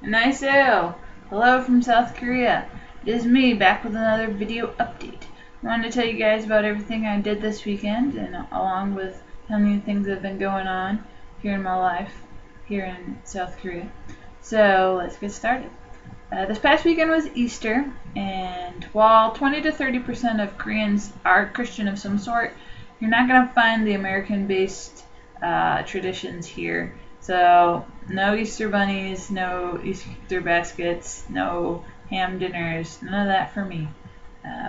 Nice. Hello from South Korea. It is me back with another video update. I wanted to tell you guys about everything I did this weekend, and along with telling you things that have been going on here in my life here in South Korea. So let's get started. This past weekend was Easter, and while 20 to 30% of Koreans are Christian of some sort, you're not going to find the American-based traditions here. So no Easter bunnies, no Easter baskets, no ham dinners, none of that for me.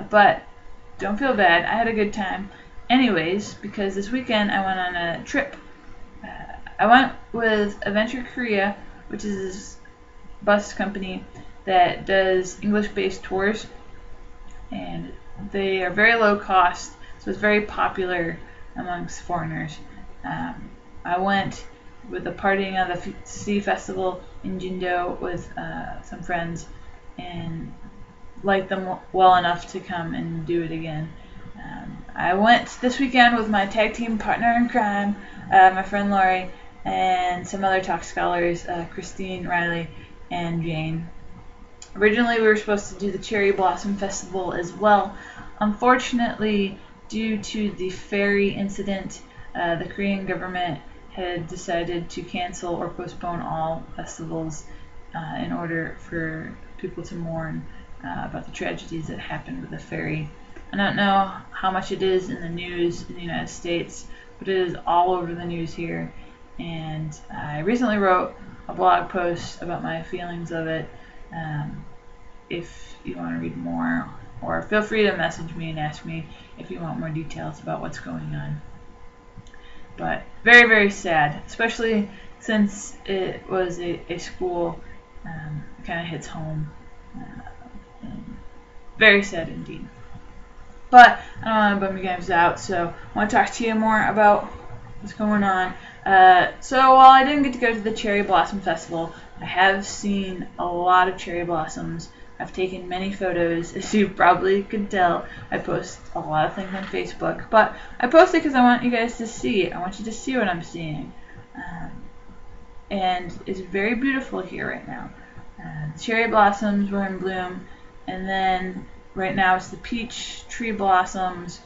But don't feel bad, I had a good time. Anyways, because this weekend I went on a trip. I went with Adventure Korea, which is this bus company that does English-based tours, and they are very low cost, so it's very popular amongst foreigners. I went with the partying at the Sea Festival in Jindo with some friends, and liked them well enough to come and do it again. I went this weekend with my tag team partner in crime, my friend Lori, and some other talk scholars, Christine, Riley, and Jane. Originally, we were supposed to do the Cherry Blossom Festival as well. Unfortunately, due to the ferry incident, the Korean government had decided to cancel or postpone all festivals in order for people to mourn about the tragedies that happened with the ferry. I don't know how much it is in the news in the United States, but it is all over the news here. And I recently wrote a blog post about my feelings of it. If you want to read more, or feel free to message me and ask me if you want more details about what's going on. But very, very sad, especially since it was a school. It kind of hits home. Very sad indeed. But I don't want to bum you guys out, so I want to talk to you more about what's going on. So while I didn't get to go to the Cherry Blossom Festival, I have seen a lot of cherry blossoms. I've taken many photos, as you probably could tell. I post a lot of things on Facebook, but I post it because I want you guys to see it. I want you to see what I'm seeing. And it's very beautiful here right now. Cherry blossoms were in bloom, and then right now it's the peach tree blossoms,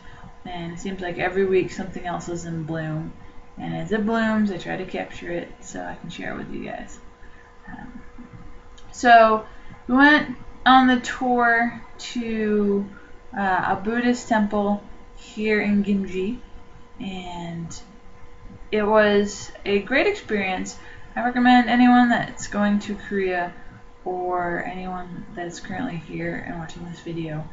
and it seems like every week something else is in bloom. And as it blooms, I try to capture it so I can share it with you guys. So we went on the tour to a Buddhist temple here in Gimji, and it was a great experience. I recommend anyone that's going to Korea or anyone that's currently here and watching this video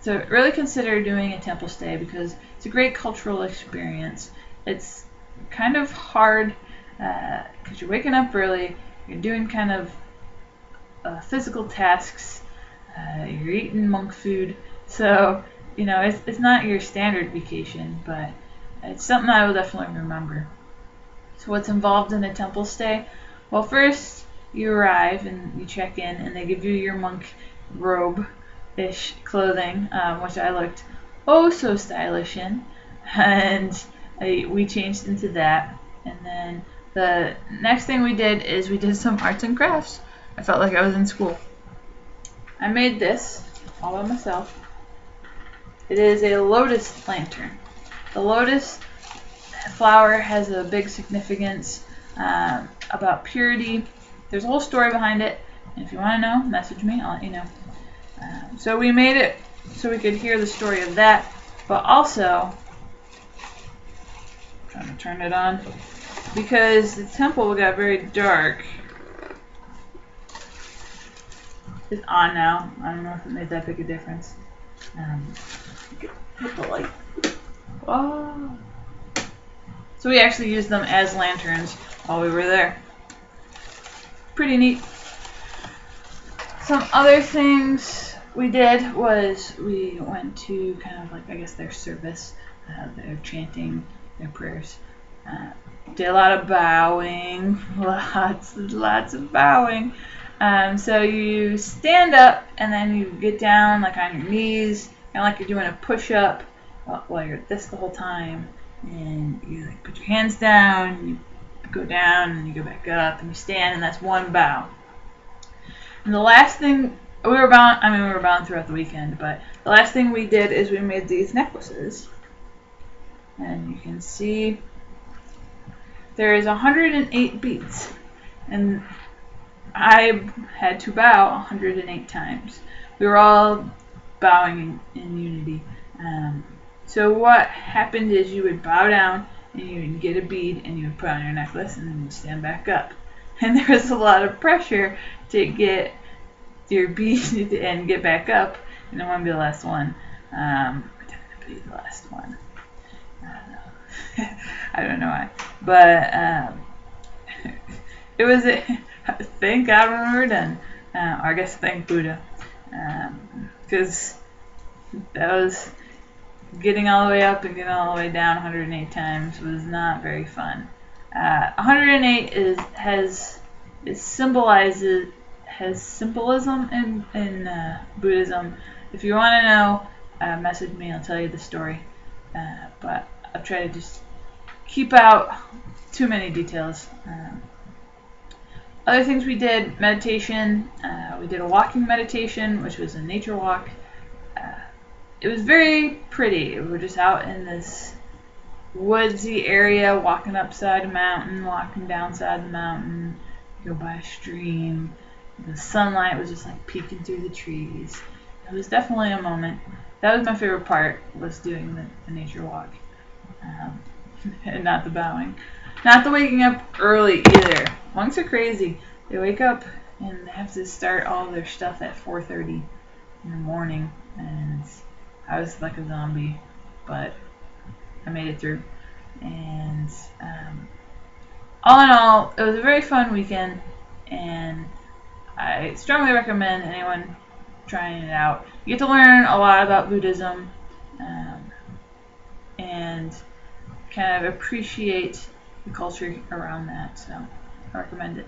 to really consider doing a temple stay, because it's a great cultural experience. It's kind of hard because you're waking up early, you're doing kind of physical tasks, you're eating monk food, so you know it's not your standard vacation, but it's something I will definitely remember. So what's involved in a temple stay? Well, first you arrive and you check in, and they give you your monk robe-ish clothing, which I looked oh so stylish in, and we changed into that. And then the next thing we did is we did some arts and crafts. I felt like I was in school. I made this all by myself. It is a lotus lantern. The lotus flower has a big significance about purity. There's a whole story behind it, and if you want to know, message me, I'll let you know. So we made it so we could hear the story of that, but also trying to turn it on because the temple got very dark. It's on now. I don't know if it made that big a difference. Hit the light. Oh. So we actually used them as lanterns while we were there. Pretty neat. Some other things we did was we went to kind of like, I guess, their service. Their chanting, their prayers. Did a lot of bowing. Lots of bowing. So you stand up and then you get down like on your knees, kind of like you're doing a push-up while you're at this the whole time. And you like put your hands down, you go down, and you go back up, and you stand, and that's one bow. And the last thing we were bound, I mean, we were bound throughout the weekend, but the last thing we did is we made these necklaces. And you can see there is 108 beads. And I had to bow 108 times. We were all bowing in unity. So what happened is you would bow down and you would get a bead and you would put on your necklace and then you'd stand back up. And there was a lot of pressure to get your bead and get back up, and I want to be the last one. Pretending to be the last one. I don't know why, but it was. Thank God when we were done. Or I guess thank Buddha, because that was getting all the way up and getting all the way down 108 times was not very fun. 108 has symbolism in Buddhism. If you want to know, message me. I'll tell you the story. But I'll try to just keep out too many details. Other things we did: meditation. We did a walking meditation, which was a nature walk. It was very pretty. We were just out in this woodsy area, walking upside a mountain, walking downside the mountain, go by a stream. The sunlight was just like peeking through the trees. It was definitely a moment. That was my favorite part, was doing the nature walk. And not the bowing. Not the waking up early either. Monks are crazy. They wake up and they have to start all their stuff at 4:30 in the morning. And I was like a zombie, but I made it through. And all in all, it was a very fun weekend, and I strongly recommend anyone trying it out. You get to learn a lot about Buddhism, and kind of appreciate the culture around that, so I recommend it.